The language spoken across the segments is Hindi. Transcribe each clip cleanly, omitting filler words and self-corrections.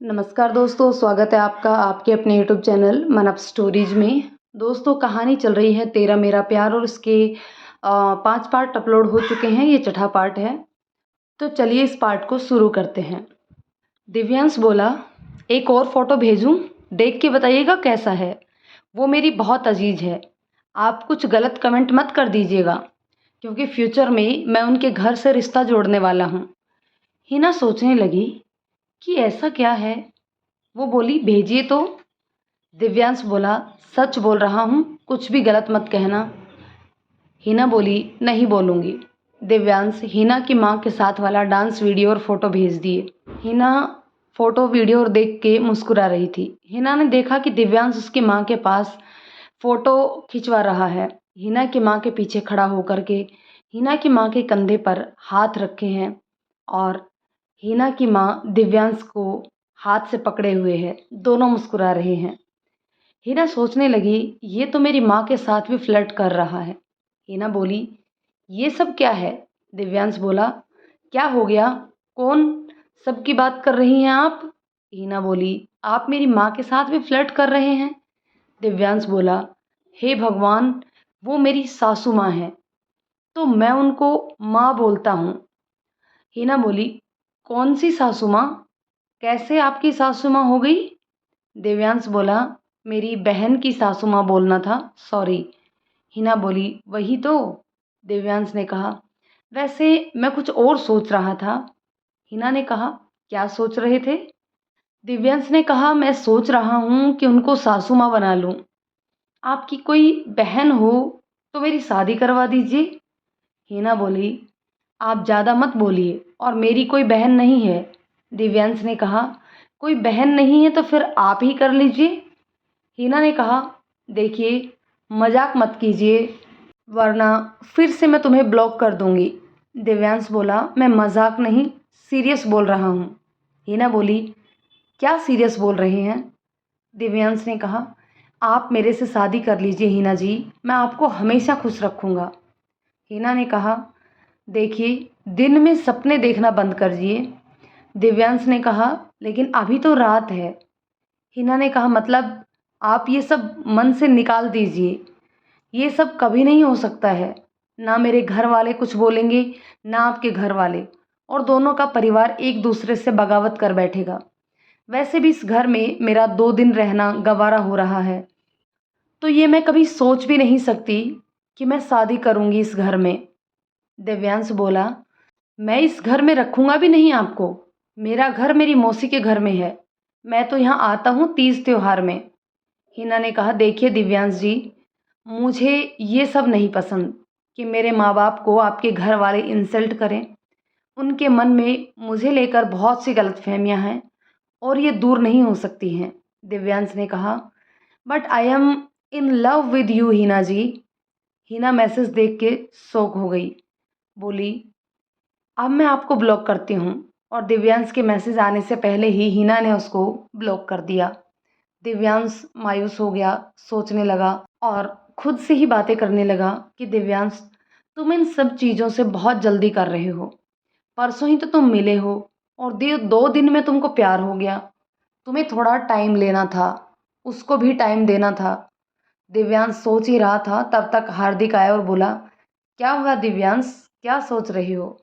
नमस्कार दोस्तों, स्वागत है आपका आपके अपने यूट्यूब चैनल मन अप स्टोरीज में। दोस्तों, कहानी चल रही है तेरा मेरा प्यार और उसके 5 पार्ट अपलोड हो चुके हैं। ये छठा पार्ट है। तो चलिए इस पार्ट को शुरू करते हैं। दिव्यांश बोला, एक और फ़ोटो भेजूं? देख के बताइएगा कैसा है। वो मेरी बहुत अजीज़ है। आप कुछ गलत कमेंट मत कर दीजिएगा, क्योंकि फ्यूचर में मैं उनके घर से रिश्ता जोड़ने वाला हूँ। हिना सोचने लगी कि ऐसा क्या है। वो बोली, भेजिए तो। दिव्यांश बोला, सच बोल रहा हूँ, कुछ भी गलत मत कहना। हिना बोली, नहीं बोलूँगी। दिव्यांश हिना की माँ के साथ वाला डांस वीडियो और फोटो भेज दिए। हिना फोटो वीडियो और देख के मुस्कुरा रही थी। हिना ने देखा कि दिव्यांश उसकी माँ के पास फोटो खिंचवा रहा है। हिना की माँ के पीछे खड़ा होकर के हिना की माँ के कंधे पर हाथ रखे हैं और हिना की माँ दिव्यांश को हाथ से पकड़े हुए है। दोनों मुस्कुरा रहे हैं। हिना सोचने लगी, ये तो मेरी माँ के साथ भी फ्लर्ट कर रहा है। हिना बोली, ये सब क्या है? दिव्यांश बोला, क्या हो गया? कौन सबकी बात कर रही हैं आप? हिना बोली, आप मेरी माँ के साथ भी फ्लर्ट कर रहे हैं। दिव्यांश बोला, हे भगवान, वो मेरी सासू माँ है तो मैं उनको माँ बोलता हूँ। हिना बोली, कौन सी सासू माँ? कैसे आपकी सासू माँ हो गई? दिव्यांश बोला, मेरी बहन की सासू माँ बोलना था, सॉरी। हिना बोली, वही तो। दिव्यांश ने कहा, वैसे मैं कुछ और सोच रहा था। हिना ने कहा, क्या सोच रहे थे? दिव्यांश ने कहा, मैं सोच रहा हूँ कि उनको सासू माँ बना लूँ। आपकी कोई बहन हो तो मेरी शादी करवा दीजिए। हिना बोली, आप ज़्यादा मत बोलिए, और मेरी कोई बहन नहीं है। दिव्यांश ने कहा, कोई बहन नहीं है तो फिर आप ही कर लीजिए। हिना ने कहा, देखिए, मजाक मत कीजिए, वरना फिर से मैं तुम्हें ब्लॉक कर दूंगी। दिव्यांश बोला, मैं मजाक नहीं, सीरियस बोल रहा हूँ। हिना बोली, क्या सीरियस बोल रहे हैं? दिव्यांश ने कहा, आप मेरे से शादी कर लीजिए हिना जी, मैं आपको हमेशा खुश रखूँगा। हिना ने कहा, देखिए, दिन में सपने देखना बंद करिए। दिव्यांश ने कहा, लेकिन अभी तो रात है। हिना ने कहा, मतलब आप ये सब मन से निकाल दीजिए। ये सब कभी नहीं हो सकता है। ना मेरे घर वाले कुछ बोलेंगे, ना आपके घर वाले, और दोनों का परिवार एक दूसरे से बगावत कर बैठेगा। वैसे भी इस घर में मेरा 2 दिन रहना गवारा हो रहा है, तो ये मैं कभी सोच भी नहीं सकती कि मैं शादी करूंगी इस घर में। दिव्यांश बोला, मैं इस घर में रखूंगा भी नहीं आपको। मेरा घर मेरी मौसी के घर में है। मैं तो यहाँ आता हूँ तीज त्योहार में। हिना ने कहा, देखिए दिव्यांश जी, मुझे ये सब नहीं पसंद कि मेरे माँ बाप को आपके घर वाले इंसल्ट करें। उनके मन में मुझे लेकर बहुत सी गलतफहमियां हैं और ये दूर नहीं हो सकती हैं। दिव्यांश ने कहा, but I am in love with you Hina ji. Hina message देख के शॉक हो गई। बोली, अब मैं आपको ब्लॉक करती हूँ। और दिव्यांश के मैसेज आने से पहले ही हिना ने उसको ब्लॉक कर दिया। दिव्यांश मायूस हो गया, सोचने लगा और खुद से ही बातें करने लगा कि दिव्यांश, तुम इन सब चीज़ों से बहुत जल्दी कर रहे हो। परसों ही तो तुम मिले हो और 2 दिन में तुमको प्यार हो गया। तुम्हें थोड़ा टाइम लेना था, उसको भी टाइम देना था। दिव्यांश सोच ही रहा था, तब तक हार्दिक आया और बोला, क्या हुआ दिव्यांश, क्या सोच रहे हो?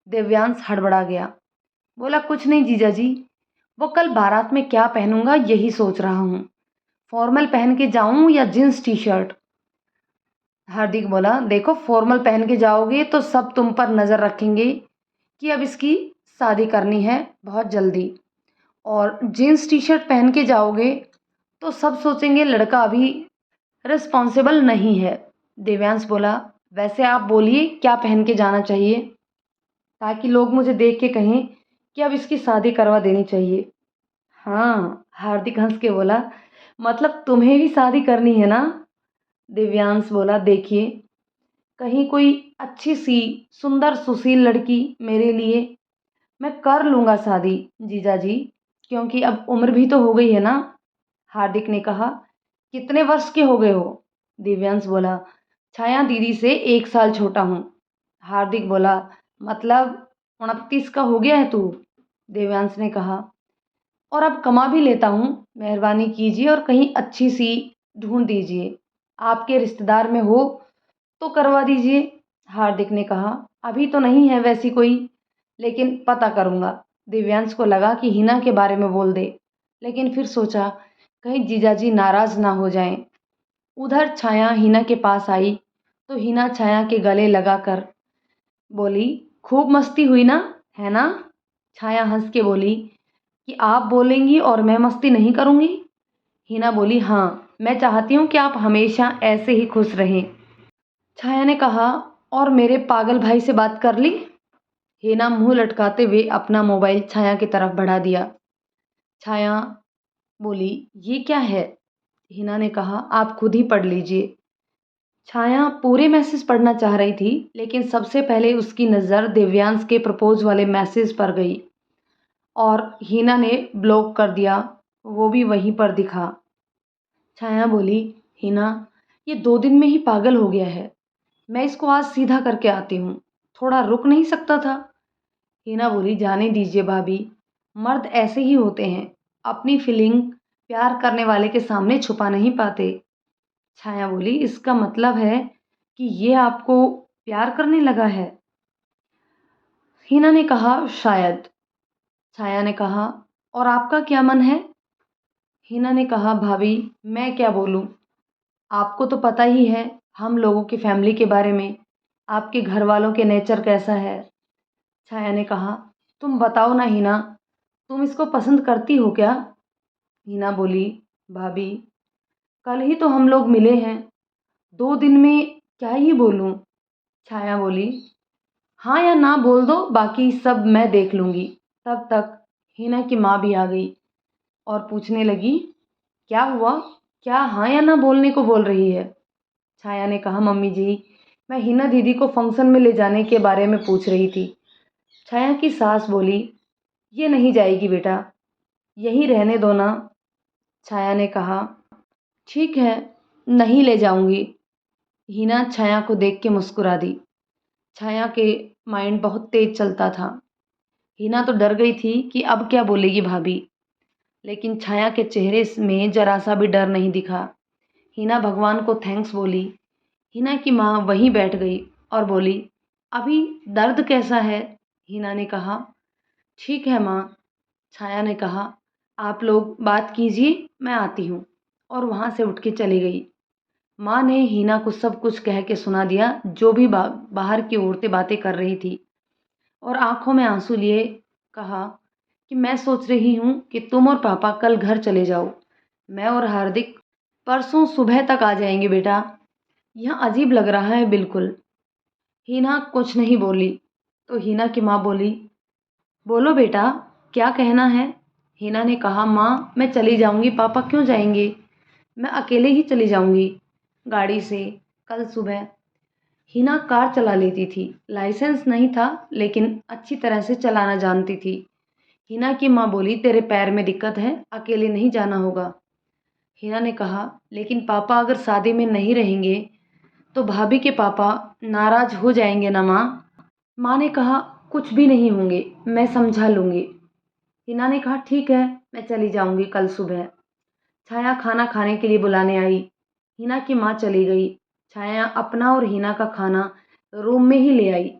दिव्यांश हड़बड़ा गया, बोला, कुछ नहीं जीजा जी, वो कल बारात में क्या पहनूंगा यही सोच रहा हूँ। फॉर्मल पहन के जाऊं या जींस टी शर्ट? हार्दिक बोला, देखो, फॉर्मल पहन के जाओगे तो सब तुम पर नज़र रखेंगे कि अब इसकी शादी करनी है बहुत जल्दी, और जीन्स टी शर्ट पहन के जाओगे तो सब सोचेंगे लड़का अभी रिस्पॉन्सिबल नहीं है। देव्यांश बोला, वैसे आप बोलिए क्या पहन के जाना चाहिए, ताकि लोग मुझे देख के कहें कि अब इसकी शादी करवा देनी चाहिए। हाँ, हार्दिक हंस के बोला, मतलब तुम्हें भी शादी करनी है ना? दिव्यांश बोला, देखिए, कहीं कोई अच्छी सी सुंदर सुशील लड़की मेरे लिए, मैं कर लूँगा शादी जीजा जी, क्योंकि अब उम्र भी तो हो गई है ना। हार्दिक ने कहा, कितने वर्ष के हो गए हो? दिव्यांश बोला, छाया दीदी से 1 साल छोटा हूँ। हार्दिक बोला, मतलब 29 का हो गया है तू? दिव्यांश ने कहा, और अब कमा भी लेता हूँ, मेहरबानी कीजिए और कहीं अच्छी सी ढूंढ दीजिए। आपके रिश्तेदार में हो तो करवा दीजिए। हार्दिक ने कहा, अभी तो नहीं है वैसी कोई, लेकिन पता करूंगा। दिव्यांश को लगा कि हिना के बारे में बोल दे, लेकिन फिर सोचा कहीं जीजाजी नाराज ना हो जाएं। उधर छाया हिना के पास आई तो हिना छाया के गले लगाकर बोली, खूब मस्ती हुई ना, है ना? छाया हंस के बोली कि आप बोलेंगी और मैं मस्ती नहीं करूंगी? हिना बोली, हाँ, मैं चाहती हूँ कि आप हमेशा ऐसे ही खुश रहें। छाया ने कहा, और मेरे पागल भाई से बात कर ली? हिना मुंह लटकाते हुए अपना मोबाइल छाया की तरफ बढ़ा दिया। छाया बोली, ये क्या है? हिना ने कहा, आप खुद ही पढ़ लीजिए। छाया पूरे मैसेज पढ़ना चाह रही थी, लेकिन सबसे पहले उसकी नज़र दिव्यांश के प्रपोज वाले मैसेज पर गई और हिना ने ब्लॉक कर दिया। वो भी वहीं पर दिखा। छाया बोली, हिना, ये 2 दिन में ही पागल हो गया है। मैं इसको आज सीधा करके आती हूँ। थोड़ा रुक नहीं सकता था? हिना बोली, जाने दीजिए भाभी, मर्द ऐसे ही होते हैं, अपनी फीलिंग प्यार करने वाले के सामने छुपा नहीं पाते। छाया बोली, इसका मतलब है कि ये आपको प्यार करने लगा है? हिना ने कहा, शायद। छाया ने कहा, और आपका क्या मन है? हिना ने कहा, भाभी, मैं क्या बोलूं? आपको तो पता ही है हम लोगों की फैमिली के बारे में, आपके घर वालों के नेचर कैसा है। छाया ने कहा, तुम बताओ ना हिना, तुम इसको पसंद करती हो क्या? हिना बोली, भाभी, कल ही तो हम लोग मिले हैं, 2 दिन में क्या ही बोलूं? छाया बोली, हाँ या ना बोल दो, बाकी सब मैं देख लूंगी। तब तक हिना की माँ भी आ गई और पूछने लगी, क्या हुआ? क्या हाँ या ना बोलने को बोल रही है? छाया ने कहा, मम्मी जी, मैं हिना दीदी को फंक्शन में ले जाने के बारे में पूछ रही थी। छाया की सास बोली, ये नहीं जाएगी बेटा, यहीं रहने दो ना। छाया ने कहा, ठीक है, नहीं ले जाऊंगी। हिना छाया को देख के मुस्कुरा दी। छाया के माइंड बहुत तेज चलता था। हिना तो डर गई थी कि अब क्या बोलेगी भाभी, लेकिन छाया के चेहरे में जरा सा भी डर नहीं दिखा। हिना भगवान को थैंक्स बोली। हिना की माँ वहीं बैठ गई और बोली, अभी दर्द कैसा है? हिना ने कहा, ठीक है माँ। छाया ने कहा, आप लोग बात कीजिए, मैं आती हूँ, और वहाँ से उठ के चली गई। माँ ने हिना को सब कुछ कह के सुना दिया, जो भी बाहर की औरतें बातें कर रही थी, और आंखों में आंसू लिए कहा कि मैं सोच रही हूँ कि तुम और पापा कल घर चले जाओ। मैं और हार्दिक परसों सुबह तक आ जाएंगे बेटा। यहाँ अजीब लग रहा है बिल्कुल। हिना कुछ नहीं बोली तो हिना की माँ बोली, बोलो बेटा, क्या कहना है? हिना ने कहा, माँ, मैं चली जाऊंगी, पापा क्यों जाएंगे? मैं अकेले ही चली जाऊंगी गाड़ी से कल सुबह। हिना कार चला लेती थी, लाइसेंस नहीं था लेकिन अच्छी तरह से चलाना जानती थी। हिना की माँ बोली, तेरे पैर में दिक्कत है, अकेले नहीं जाना होगा। हिना ने कहा, लेकिन पापा अगर शादी में नहीं रहेंगे तो भाभी के पापा नाराज हो जाएंगे ना माँ? माँ ने कहा, कुछ भी नहीं होंगे, मैं समझा लूँगी। हिना ने कहा, ठीक है, मैं चली जाऊँगी कल सुबह। छाया खाना खाने के लिए बुलाने आई। हिना की माँ चली गई। छाया अपना और हिना का खाना रूम में ही ले आई।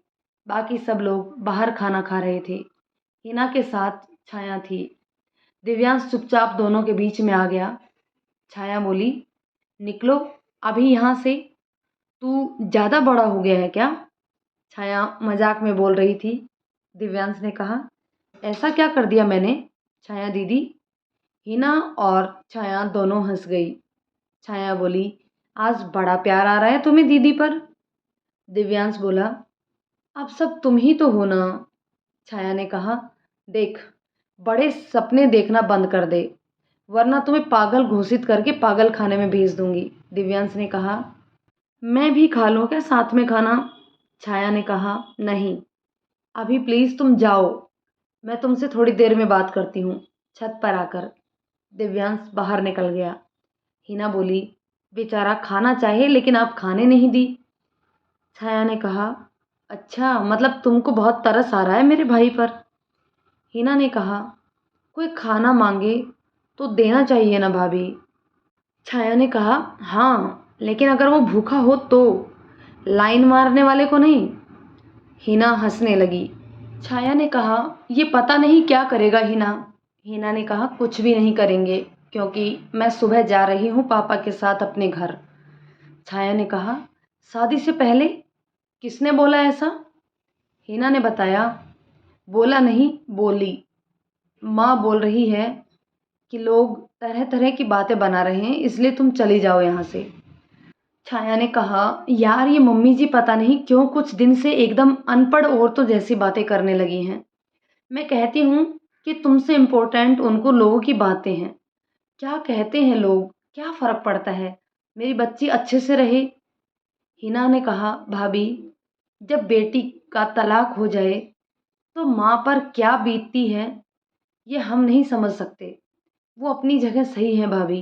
बाकी सब लोग बाहर खाना खा रहे थे। हिना के साथ छाया थी। दिव्यांश चुपचाप दोनों के बीच में आ गया। छाया बोली, निकलो अभी यहाँ से, तू ज़्यादा बड़ा हो गया है क्या? छाया मजाक में बोल रही थी। दिव्यांश ने कहा, ऐसा क्या कर दिया मैंने छाया दीदी? हिना और छाया दोनों हंस गई। छाया बोली, आज बड़ा प्यार आ रहा है तुम्हें दीदी पर। दिव्यांश बोला, अब सब तुम ही तो हो ना। छाया ने कहा, देख, बड़े सपने देखना बंद कर दे, वरना तुम्हें पागल घोषित करके पागल खाने में भेज दूंगी। दिव्यांश ने कहा, मैं भी खा लूँ क्या साथ में खाना? छाया ने कहा, नहीं, अभी प्लीज़ तुम जाओ, मैं तुमसे थोड़ी देर में बात करती हूँ छत पर आकर। दिव्यांश बाहर निकल गया। हिना बोली, बेचारा खाना चाहे लेकिन आप खाने नहीं दी। छाया ने कहा, अच्छा, मतलब तुमको बहुत तरस आ रहा है मेरे भाई पर? हिना ने कहा, कोई खाना मांगे तो देना चाहिए ना भाभी। छाया ने कहा, हाँ लेकिन अगर वो भूखा हो तो, लाइन मारने वाले को नहीं। हिना हंसने लगी। छाया ने कहा, ये पता नहीं क्या करेगा हिना। हिना ने कहा, कुछ भी नहीं करेंगे, क्योंकि मैं सुबह जा रही हूँ पापा के साथ अपने घर। छाया ने कहा, शादी से पहले? किसने बोला ऐसा? हिना ने बताया। बोला नहीं, बोली। माँ बोल रही है कि लोग तरह तरह की बातें बना रहे हैं, इसलिए तुम चली जाओ यहाँ से। छाया ने कहा, यार ये मम्मी जी पता नहीं क्यों कुछ दिन से एकदम अनपढ़ औरतों जैसी बातें करने लगी हैं। मैं कहती हूँ कि तुमसे इम्पोर्टेंट उनको लोगों की बातें हैं। क्या कहते हैं लोग, क्या फ़र्क पड़ता है, मेरी बच्ची अच्छे से रहे। हिना ने कहा, भाभी जब बेटी का तलाक हो जाए तो माँ पर क्या बीतती है ये हम नहीं समझ सकते। वो अपनी जगह सही है भाभी।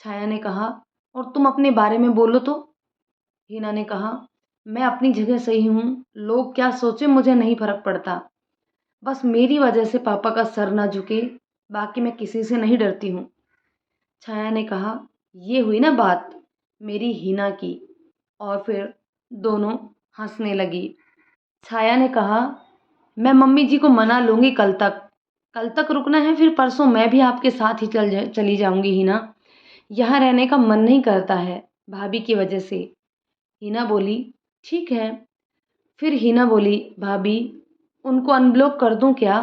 छाया ने कहा, और तुम अपने बारे में बोलो तो। हिना ने कहा, मैं अपनी जगह सही हूँ, लोग क्या सोचे मुझे नहीं फर्क पड़ता। बस मेरी वजह से पापा का सर ना झुके, बाकी मैं किसी से नहीं डरती हूँ। छाया ने कहा, ये हुई ना बात मेरी हिना की। और फिर दोनों हंसने लगी। छाया ने कहा, मैं मम्मी जी को मना लूँगी कल तक। कल तक रुकना है, फिर परसों मैं भी आपके साथ ही चली जाऊँगी हिना। यहाँ रहने का मन नहीं करता है भाभी की वजह से। हिना बोली, ठीक है। फिर हिना बोली, भाभी उनको अनब्लॉक कर दूं क्या?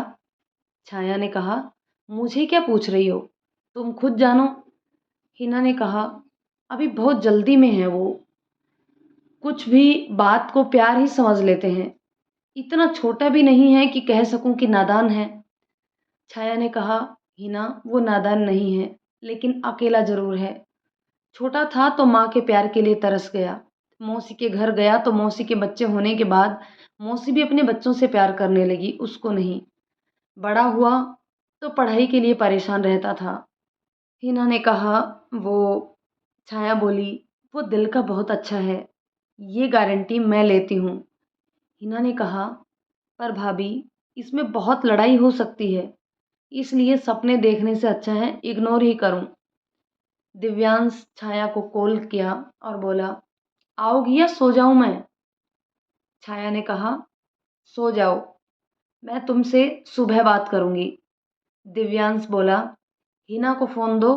छाया ने कहा, मुझे क्या पूछ रही हो, तुम खुद जानो। हिना ने कहा, अभी बहुत जल्दी में है वो, कुछ भी बात को प्यार ही समझ लेते हैं, इतना छोटा भी नहीं है कि कह सकूं कि नादान है। छाया ने कहा, हिना वो नादान नहीं है, लेकिन अकेला जरूर है। छोटा था तो माँ के प्यार के लिए तरस गया, मौसी के घर गया तो मौसी के बच्चे होने के बाद मौसी भी अपने बच्चों से प्यार करने लगी, उसको नहीं। बड़ा हुआ तो पढ़ाई के लिए परेशान रहता था। हिना ने कहा, वो। छाया बोली, वो दिल का बहुत अच्छा है, ये गारंटी मैं लेती हूँ। हिना ने कहा, पर भाभी इसमें बहुत लड़ाई हो सकती है, इसलिए सपने देखने से अच्छा है इग्नोर ही करूं। दिव्यांश छाया को कॉल किया और बोला, आओगी या सो जाऊं मैं? छाया ने कहा, सो जाओ, मैं तुमसे सुबह बात करूंगी। दिव्यांश बोला, हिना को फ़ोन दो।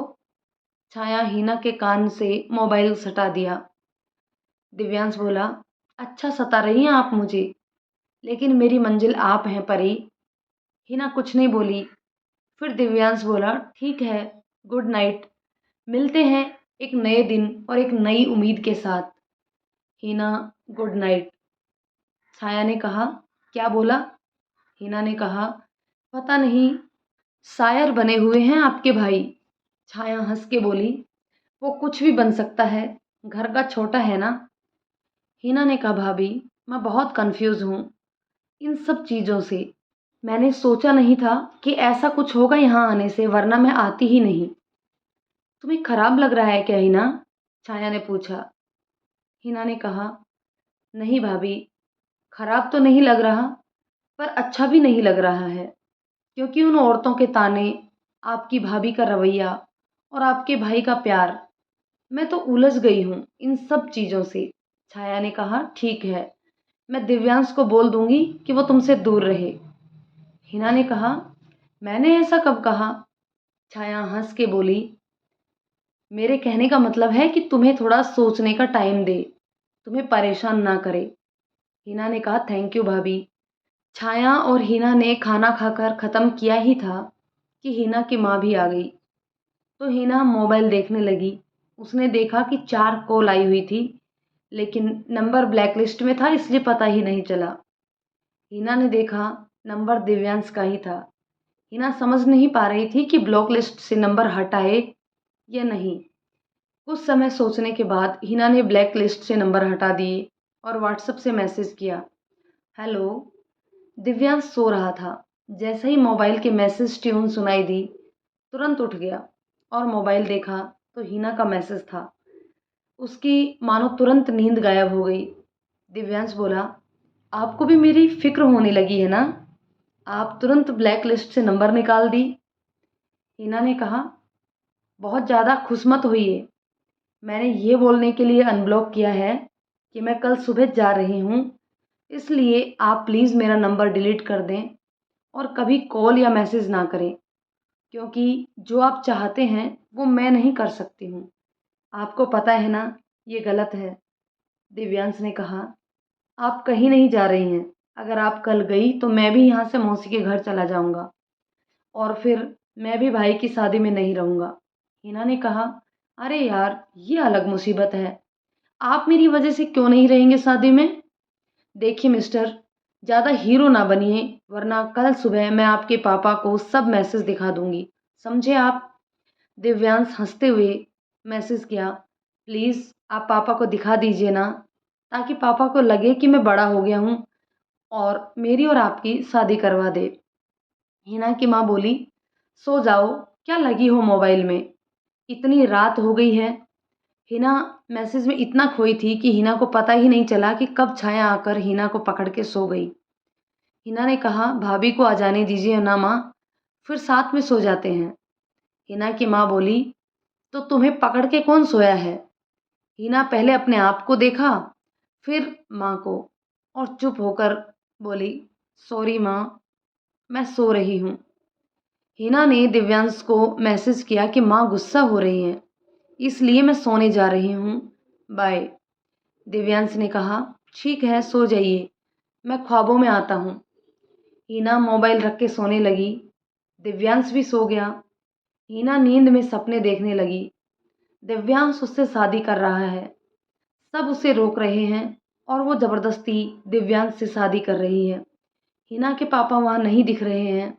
छाया हिना के कान से मोबाइल सटा दिया। दिव्यांश बोला, अच्छा सता रही हैं आप मुझे, लेकिन मेरी मंजिल आप हैं परी। हिना कुछ नहीं बोली। फिर दिव्यांश बोला, ठीक है, गुड नाइट, मिलते हैं एक नए दिन और एक नई उम्मीद के साथ। Hina, good night. छाया ने कहा, क्या बोला? हिना ने कहा, पता नहीं, शायर बने हुए हैं आपके भाई। छाया हंस के बोली, वो कुछ भी बन सकता है, घर का छोटा है ना। हिना ने कहा, भाभी मैं बहुत कंफ्यूज हूँ इन सब चीज़ों से। मैंने सोचा नहीं था कि ऐसा कुछ होगा यहाँ आने से, वरना मैं आती ही नहीं। तुम्हें खराब लग रहा है क्या हिना? छाया ने पूछा। हिना ने कहा, नहीं भाभी, खराब तो नहीं लग रहा, पर अच्छा भी नहीं लग रहा है, क्योंकि उन औरतों के ताने, आपकी भाभी का रवैया और आपके भाई का प्यार, मैं तो उलझ गई हूँ इन सब चीज़ों से। छाया ने कहा, ठीक है, मैं दिव्यांश को बोल दूंगी कि वो तुमसे दूर रहे। हिना ने कहा, मैंने ऐसा कब कहा? छाया हंस के बोली, मेरे कहने का मतलब है कि तुम्हें थोड़ा सोचने का टाइम दे, तुम्हें परेशान ना करे। हिना ने कहा, थैंक यू भाभी। छाया और हिना ने खाना खाकर ख़त्म किया ही था कि हिना की माँ भी आ गई। तो हिना मोबाइल देखने लगी। उसने देखा कि 4 कॉल आई हुई थी, लेकिन नंबर ब्लैकलिस्ट में था, इसलिए पता ही नहीं चला। हिना ने देखा नंबर दिव्यांश का ही था। हिना समझ नहीं पा रही थी कि ब्लॉक लिस्ट से नंबर हटाए या नहीं। कुछ समय सोचने के बाद हिना ने ब्लैक लिस्ट से नंबर हटा दिए और व्हाट्सएप से मैसेज किया, हेलो। दिव्यांश सो रहा था। जैसे ही मोबाइल के मैसेज ट्यून सुनाई दी, तुरंत उठ गया और मोबाइल देखा तो हिना का मैसेज था। उसकी मानो तुरंत नींद गायब हो गई। दिव्यांश बोला, आपको भी मेरी फिक्र होने लगी है ना? आप तुरंत ब्लैक लिस्ट से नंबर निकाल दी। हिना ने कहा, बहुत ज़्यादा खुश मत होइए। मैंने ये बोलने के लिए अनब्लॉक किया है कि मैं कल सुबह जा रही हूँ, इसलिए आप प्लीज़ मेरा नंबर डिलीट कर दें और कभी कॉल या मैसेज ना करें, क्योंकि जो आप चाहते हैं वो मैं नहीं कर सकती हूँ। आपको पता है ना, ये गलत है। दिव्यांश ने कहा, आप कहीं नहीं जा रही हैं। अगर आप कल गई तो मैं भी यहाँ से मौसी के घर चला जाऊँगा और फिर मैं भी भाई की शादी में नहीं रहूँगा। हिना ने कहा, अरे यार, ये अलग मुसीबत है। आप मेरी वजह से क्यों नहीं रहेंगे शादी में? देखिए मिस्टर, ज़्यादा हीरो ना बनिए, वरना कल सुबह मैं आपके पापा को सब मैसेज दिखा दूँगी। समझे आप? दिव्यांश हंसते हुए मैसेज किया, प्लीज़ आप पापा को दिखा दीजिए ना, ताकि पापा को लगे कि मैं बड़ा हो गया हूँ और मेरी और आपकी शादी करवा दे। हिना की माँ बोली, सो जाओ, क्या लगी हो मोबाइल में? इतनी रात हो गई है। हिना मैसेज में इतना खोई थी कि हिना को पता ही नहीं चला कि कब छाया आकर हिना को पकड़ के सो गई। हिना ने कहा, भाभी को आ जाने दीजिए ना माँ, फिर साथ में सो जाते हैं। हिना की माँ बोली, तो तुम्हें पकड़ के कौन सोया है? हिना पहले अपने आप को देखा, फिर माँ को, और चुप होकर बोली, सॉरी माँ, मैं सो रही हूँ। हिना ने दिव्यांश को मैसेज किया कि माँ गुस्सा हो रही हैं, इसलिए मैं सोने जा रही हूँ, बाय। दिव्यांश ने कहा, ठीक है, सो जाइए, मैं ख्वाबों में आता हूँ। हिना मोबाइल रख के सोने लगी। दिव्यांश भी सो गया। हिना नींद में सपने देखने लगी। दिव्यांश उससे शादी कर रहा है। सब उसे रोक रहे हैं और वो जबरदस्ती दिव्यांश से शादी कर रही है। हिना के पापा वहाँ नहीं दिख रहे हैं।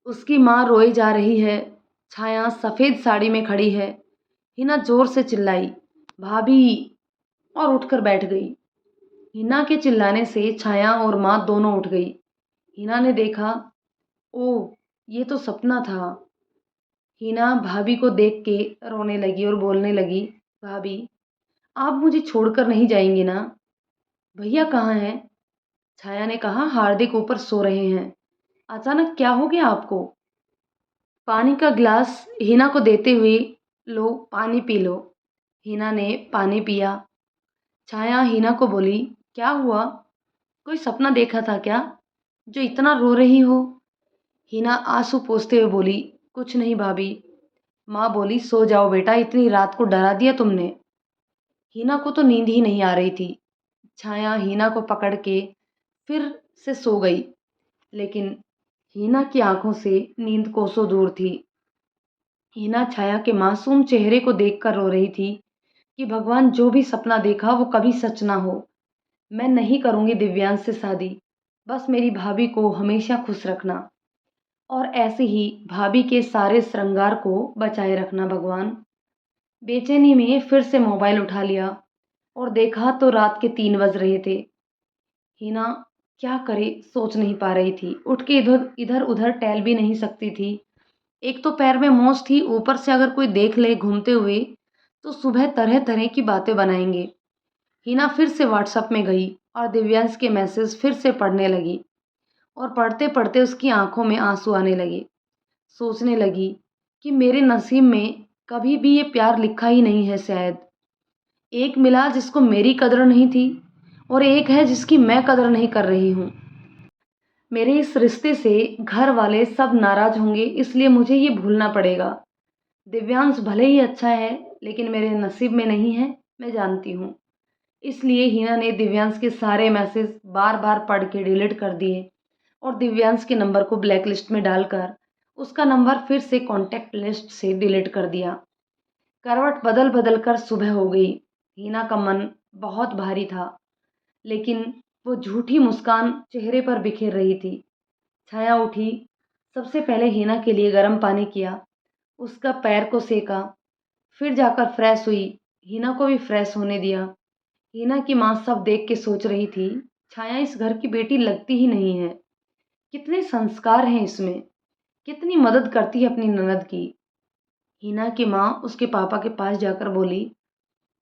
उसकी माँ रोई जा रही है। छाया सफ़ेद साड़ी में खड़ी है। हिना जोर से चिल्लाई, भाभी, और उठकर बैठ गई। हिना के चिल्लाने से छाया और माँ दोनों उठ गई। हिना ने देखा, ओह, ये तो सपना था। हिना भाभी को देख के रोने लगी और बोलने लगी, भाभी, आप मुझे छोड़कर नहीं जाएंगी ना? भैया कहाँ हैं? छाया ने कहा, हार्दिक ऊपर सो रहे हैं। अचानक क्या हो गया आपको? पानी का ग्लास हिना को देते हुए, लो पानी पी लो। हिना ने पानी पिया। छाया हिना को बोली, क्या हुआ? कोई सपना देखा था क्या, जो इतना रो रही हो? हिना आंसू पोंछते हुए बोली, कुछ नहीं भाभी। माँ बोली, सो जाओ बेटा, इतनी रात को डरा दिया तुमने। हिना को तो नींद ही नहीं आ रही थी। छाया हिना को पकड़ के फिर से सो गई, लेकिन हिना की आंखों से नींद कोसों दूर थी। हिना छाया के मासूम चेहरे को देखकर रो रही थी कि भगवान, जो भी सपना देखा वो कभी सच ना हो। मैं नहीं करूंगी दिव्यांश से शादी, बस मेरी भाभी को हमेशा खुश रखना और ऐसे ही भाभी के सारे श्रृंगार को बचाए रखना भगवान। बेचैनी में फिर से मोबाइल उठा लिया और देखा तो रात के 3 बज रहे थे। हिना क्या करे सोच नहीं पा रही थी। उठ के इधर इधर उधर टहल भी नहीं सकती थी। एक तो पैर में मोच थी, ऊपर से अगर कोई देख ले घूमते हुए तो सुबह तरह तरह की बातें बनाएंगे। हिना फिर से व्हाट्सएप में गई और दिव्यांश के मैसेज फिर से पढ़ने लगी और पढ़ते पढ़ते उसकी आंखों में आंसू आने लगे। सोचने लगी कि मेरे नसीब में कभी भी ये प्यार लिखा ही नहीं है शायद। एक मिला जिसको मेरी कदर नहीं थी और एक है जिसकी मैं कदर नहीं कर रही हूँ। मेरे इस रिश्ते से घर वाले सब नाराज होंगे, इसलिए मुझे ये भूलना पड़ेगा। दिव्यांश भले ही अच्छा है, लेकिन मेरे नसीब में नहीं है, मैं जानती हूँ। इसलिए हिना ने दिव्यांश के सारे मैसेज बार बार पढ़ के डिलीट कर दिए और दिव्यांश के नंबर को ब्लैक लिस्ट में डालकर उसका नंबर फिर से कॉन्टैक्ट लिस्ट से डिलीट कर दिया। करवट बदल बदल कर सुबह हो गई। हिना का मन बहुत भारी था, लेकिन वो झूठी मुस्कान चेहरे पर बिखेर रही थी। छाया उठी, सबसे पहले हिना के लिए गर्म पानी किया, उसका पैर को सेका, फिर जाकर फ्रेश हुई, हिना को भी फ्रेश होने दिया। हिना की माँ सब देख के सोच रही थी, छाया इस घर की बेटी लगती ही नहीं है। कितने संस्कार हैं इसमें, कितनी मदद करती है अपनी ननद की। हिना की माँ उसके पापा के पास जाकर बोली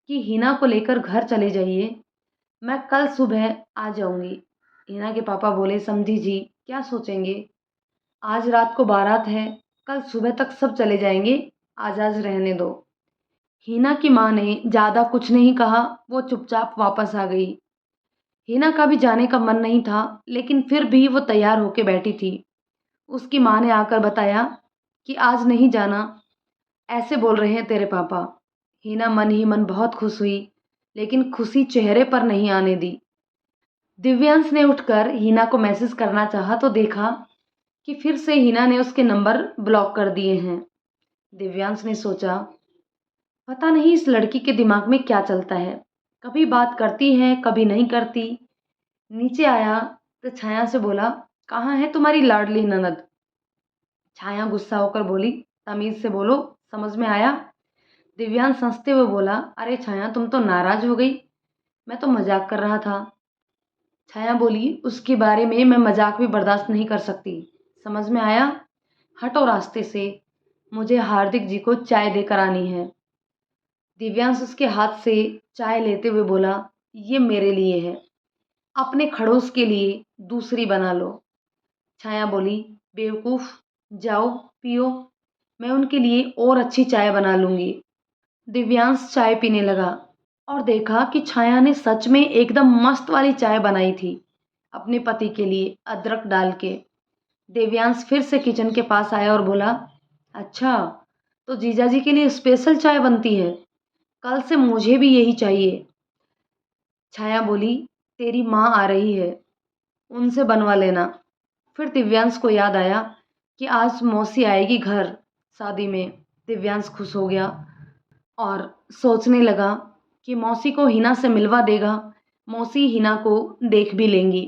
कि हिना को लेकर घर चले जाइए, मैं कल सुबह आ जाऊंगी। हिना के पापा बोले, समझी जी, क्या सोचेंगे, आज रात को बारात है, कल सुबह तक सब चले जाएंगे, आज रहने दो। हिना की माँ ने ज़्यादा कुछ नहीं कहा, वो चुपचाप वापस आ गई। हिना का भी जाने का मन नहीं था, लेकिन फिर भी वो तैयार होके बैठी थी। उसकी माँ ने आकर बताया कि आज नहीं जाना, ऐसे बोल रहे हैं तेरे पापा। हिना मन ही मन बहुत खुश हुई, लेकिन खुशी चेहरे पर नहीं आने दी। दिव्यांश ने उठकर हिना को मैसेज करना चाहा तो देखा कि फिर से हिना ने उसके नंबर ब्लॉक कर दिए हैं। दिव्यांश ने सोचा, पता नहीं इस लड़की के दिमाग में क्या चलता है, कभी बात करती है कभी नहीं करती। नीचे आया तो छाया से बोला, कहाँ है तुम्हारी लाडली ननद? छाया गुस्सा होकर बोली, तमीज से बोलो, समझ में आया? दिव्यांश हंसते हुए बोला, अरे छाया तुम तो नाराज हो गई, मैं तो मजाक कर रहा था। छाया बोली, उसके बारे में मैं मजाक भी बर्दाश्त नहीं कर सकती, समझ में आया? हटो रास्ते से, मुझे हार्दिक जी को चाय देकर आनी है। दिव्यांश उसके हाथ से चाय लेते हुए बोला, ये मेरे लिए है, अपने खड़ूस के लिए दूसरी बना लो। छाया बोली, बेवकूफ़, जाओ पियो, मैं उनके लिए और अच्छी चाय बना लूंगी। दिव्यांश चाय पीने लगा और देखा कि छाया ने सच में एकदम मस्त वाली चाय बनाई थी अपने पति के लिए, अदरक डाल के। दिव्यांश फिर से किचन के पास आया और बोला, अच्छा, तो जीजा जी के लिए स्पेशल चाय बनती है, कल से मुझे भी यही चाहिए। छाया बोली, तेरी माँ आ रही है, उनसे बनवा लेना। फिर दिव्यांश को याद आया कि आज मौसी आएगी घर शादी में। दिव्यांश खुश हो गया और सोचने लगा कि मौसी को हिना से मिलवा देगा, मौसी हिना को देख भी लेंगी।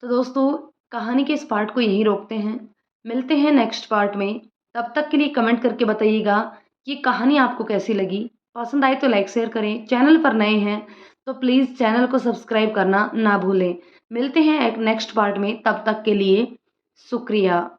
तो दोस्तों, कहानी के इस पार्ट को यहीं रोकते हैं, मिलते हैं नेक्स्ट पार्ट में। तब तक के लिए कमेंट करके बताइएगा कि कहानी आपको कैसी लगी। पसंद आए तो लाइक शेयर करें, चैनल पर नए हैं तो प्लीज़ चैनल को सब्सक्राइब करना ना भूलें। मिलते हैं एक नेक्स्ट पार्ट में, तब तक के लिए शुक्रिया।